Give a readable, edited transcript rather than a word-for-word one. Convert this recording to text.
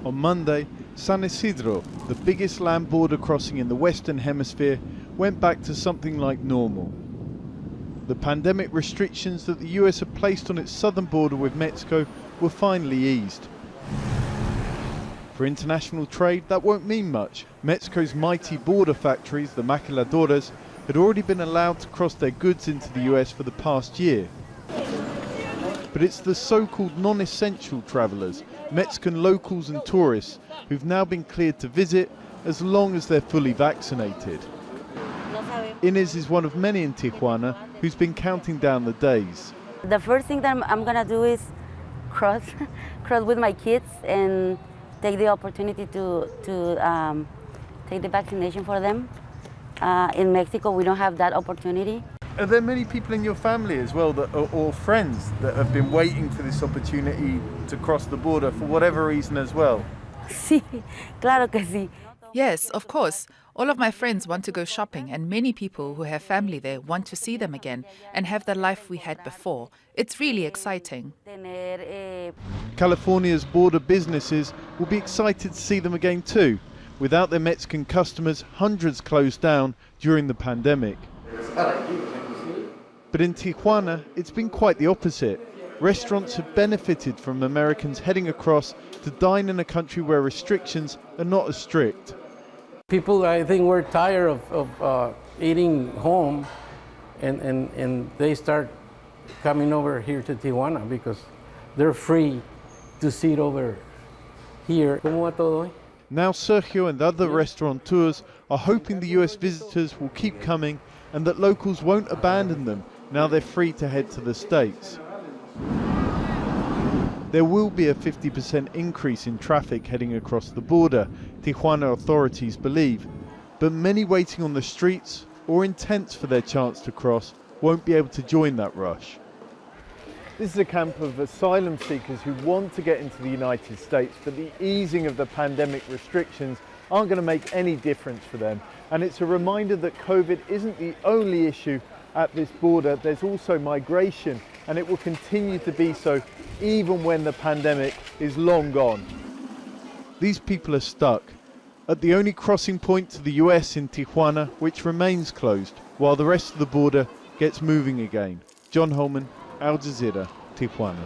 On Monday, San Ysidro, the biggest land border crossing in the Western Hemisphere, went back to something like normal. The pandemic restrictions that the US had placed on its southern border with Mexico were finally eased. For international trade, that won't mean much. Mexico's mighty border factories, the maquiladoras, had already been allowed to cross their goods into the US for the past year. But it's the so-called non-essential travellers, Mexican locals and tourists, who've now been cleared to visit as long as they're fully vaccinated. Inez is one of many in Tijuana who's been counting down the days. The first thing that I'm gonna do is cross with my kids and take the opportunity to take the vaccination for them. In Mexico, we don't have that opportunity. Are there many people in your family as well, or friends, that have been waiting for this opportunity to cross the border for whatever reason as well? Sí, claro que sí. Yes, of course. All of my friends want to go shopping, and many people who have family there want to see them again and have the life we had before. It's really exciting. California's border businesses will be excited to see them again too. Without their Mexican customers, hundreds closed down during the pandemic. But in Tijuana, it's been quite the opposite. Restaurants have benefited from Americans heading across to dine in a country where restrictions are not as strict. People, I think, were tired of eating home, and they start coming over here to Tijuana because they're free to sit over here. ¿Cómo va todo hoy? Now Sergio and other restaurateurs are hoping the US visitors will keep coming and that locals won't abandon them now they're free to head to the States. There will be a 50% increase in traffic heading across the border, Tijuana authorities believe, but many waiting on the streets or in tents for their chance to cross won't be able to join that rush. This is a camp of asylum seekers who want to get into the United States, but the easing of the pandemic restrictions aren't going to make any difference for them. And it's a reminder that COVID isn't the only issue at this border. There's also migration, and it will continue to be so even when the pandemic is long gone. These people are stuck at the only crossing point to the US in Tijuana, which remains closed, while the rest of the border gets moving again. Holman, Jazeera, Tijuana.